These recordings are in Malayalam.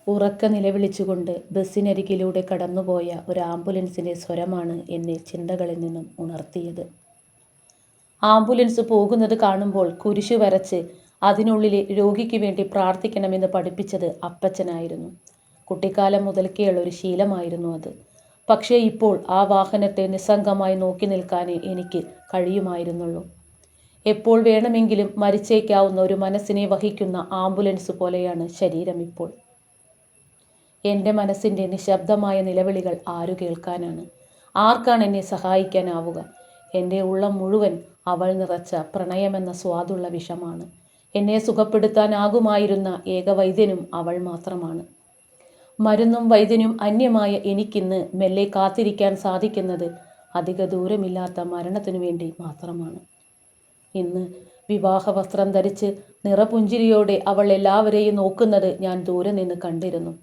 ഉറക്കെ നിലവിളിച്ചുകൊണ്ട് ബസ്സിനരികിലൂടെ കടന്നുപോയ ഒരു ആംബുലൻസിൻ്റെ സ്വരമാണ് എന്നെ ചിന്തകളിൽ നിന്നും ഉണർത്തിയത്. ആംബുലൻസ് പോകുന്നത് കാണുമ്പോൾ കുരിശു വരച്ച് അതിനുള്ളിലെ രോഗിക്ക് വേണ്ടി പ്രാർത്ഥിക്കണമെന്ന് പഠിപ്പിച്ചത് അപ്പച്ചനായിരുന്നു. കുട്ടിക്കാലം മുതൽക്കേയുള്ള ഒരു ശീലമായിരുന്നു അത്. പക്ഷേ ഇപ്പോൾ ആ വാഹനത്തെ നിസ്സംഗമായി നോക്കി നിൽക്കാനേ എനിക്ക് കഴിയുമായിരുന്നുള്ളൂ. എപ്പോൾ വേണമെങ്കിലും മരിച്ചേക്കാവുന്ന ഒരു മനസ്സിനെ വഹിക്കുന്ന ആംബുലൻസ് പോലെയാണ് ശരീരം ഇപ്പോൾ. എൻ്റെ മനസ്സിൻ്റെ നിശബ്ദമായ നിലവിളികൾ ആരു കേൾക്കാനാണ്? ആർക്കാണ് എന്നെ സഹായിക്കാനാവുക? എൻ്റെ ഉള്ളം മുഴുവൻ അവൾ നിറച്ച പ്രണയമെന്ന സ്വാദുള്ള വിഷമാണ്. എന്നെ സുഖപ്പെടുത്താനാകുമായിരുന്ന ഏക വൈദ്യനും അവൾ മാത്രമാണ്. മരുന്നും വൈദ്യനും അന്യമായ എനിക്കിന്ന് മെല്ലെ കാത്തിരിക്കാൻ സാധിക്കുന്നത് അധിക ദൂരമില്ലാത്ത മരണത്തിനു വേണ്ടി മാത്രമാണ്. ഇന്ന് വിവാഹ വസ്ത്രം ധരിച്ച് നിറപുഞ്ചിരിയോടെ അവൾ എല്ലാവരെയും നോക്കുന്നത് ഞാൻ ദൂരെ നിന്ന് കണ്ടിരുന്നു.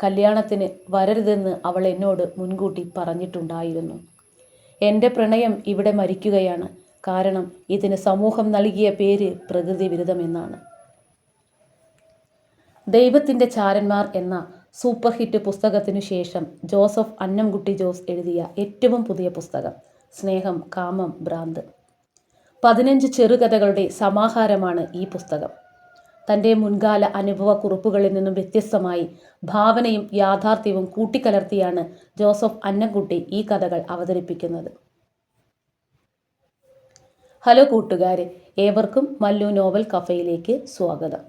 കല്യാണത്തിന് വരരുതെന്ന് അവൾ എന്നോട് മുൻകൂട്ടി പറഞ്ഞിട്ടുണ്ടായിരുന്നു. എൻ്റെ പ്രണയം ഇവിടെ മരിക്കുകയാണ്. കാരണം ഇതിന് സമൂഹം നൽകിയ പേര് പ്രകൃതി വിരുദ്ധമെന്നാണ്. ദൈവത്തിൻ്റെ ചാരന്മാർ എന്ന സൂപ്പർ ഹിറ്റ് പുസ്തകത്തിനു ശേഷം ജോസഫ് അന്നംകുട്ടി ജോസ് എഴുതിയ ഏറ്റവും പുതിയ പുസ്തകം സ്നേഹം, കാമം, ഭ്രാന്ത്. 15 ചെറുകഥകളുടെ സമാഹാരമാണ് ഈ പുസ്തകം. തൻ്റെ മുൻകാല അനുഭവക്കുറിപ്പുകളിൽ നിന്നും വ്യത്യസ്തമായി ഭാവനയും യാഥാർത്ഥ്യവും കൂട്ടിക്കലർത്തിയാണ് ജോസഫ് അന്നംകുട്ടി ഈ കഥകൾ അവതരിപ്പിക്കുന്നത്. ഹലോ കൂട്ടുകാരെ, ഏവർക്കും മല്ലു നോവൽ കഫയിലേക്ക് സ്വാഗതം.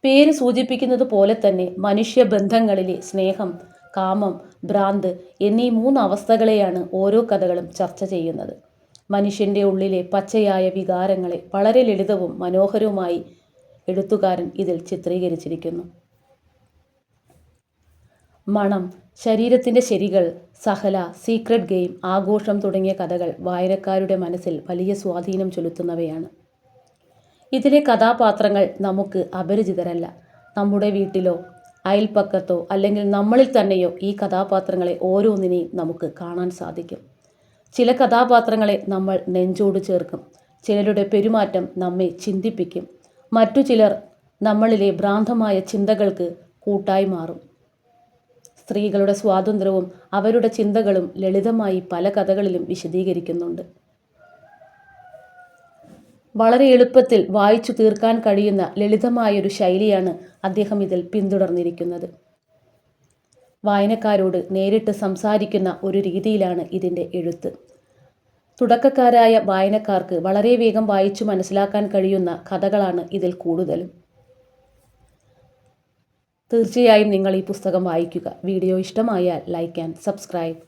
പേര് സൂചിപ്പിക്കുന്നത് പോലെ തന്നെ മനുഷ്യബന്ധങ്ങളിലെ സ്നേഹം, കാമം, ഭ്രാന്ത് എന്നീ 3 അവസ്ഥകളെയാണ് ഓരോ കഥകളും ചർച്ച ചെയ്യുന്നത്. മനുഷ്യൻ്റെ ഉള്ളിലെ പച്ചയായ വികാരങ്ങളെ വളരെ ലളിതവും മനോഹരവുമായി എഴുത്തുകാരൻ ഇതിൽ ചിത്രീകരിച്ചിരിക്കുന്നു. മണം, ശരീരത്തിൻ്റെ ശരികൾ, സഹല, സീക്രട്ട് ഗെയിം, ആഘോഷം തുടങ്ങിയ കഥകൾ വായനക്കാരുടെ മനസ്സിൽ വലിയ സ്വാധീനം ചെലുത്തുന്നവയാണ്. ഇതിലെ കഥാപാത്രങ്ങൾ നമുക്ക് അപരിചിതരല്ല. നമ്മുടെ വീട്ടിലോ അയൽപ്പക്കത്തോ അല്ലെങ്കിൽ നമ്മളിൽ തന്നെയോ ഈ കഥാപാത്രങ്ങളെ ഓരോന്നിനെയും നമുക്ക് കാണാൻ സാധിക്കും. ചില കഥാപാത്രങ്ങളെ നമ്മൾ നെഞ്ചോട് ചേർക്കും. ചിലരുടെ പെരുമാറ്റം നമ്മെ ചിന്തിപ്പിക്കും. മറ്റു ചിലർ നമ്മളിലെ ഭ്രാന്തമായ ചിന്തകൾക്ക് കൂട്ടായി മാറും. സ്ത്രീകളുടെ സ്വാതന്ത്ര്യവും അവരുടെ ചിന്തകളും ലളിതമായി പല കഥകളിലും വിശദീകരിക്കുന്നുണ്ട്. വളരെ എളുപ്പത്തിൽ വായിച്ചു തീർക്കാൻ കഴിയുന്ന ലളിതമായൊരു ശൈലിയാണ് അദ്ദേഹം ഇതിൽ പിന്തുടർന്നിരിക്കുന്നത്. വായനക്കാരോട് നേരിട്ട് സംസാരിക്കുന്ന ഒരു രീതിയിലാണ് ഇതിൻ്റെ എഴുത്ത്. തുടക്കക്കാരായ വായനക്കാർക്ക് വളരെ വേഗം വായിച്ചു മനസ്സിലാക്കാൻ കഴിയുന്ന കഥകളാണ് ഇതിൽ കൂടുതലും. തീർച്ചയായും നിങ്ങൾ ഈ പുസ്തകം വായിക്കുക. വീഡിയോ ഇഷ്ടമായാൽ ലൈക്ക് ആൻഡ് സബ്സ്ക്രൈബ്.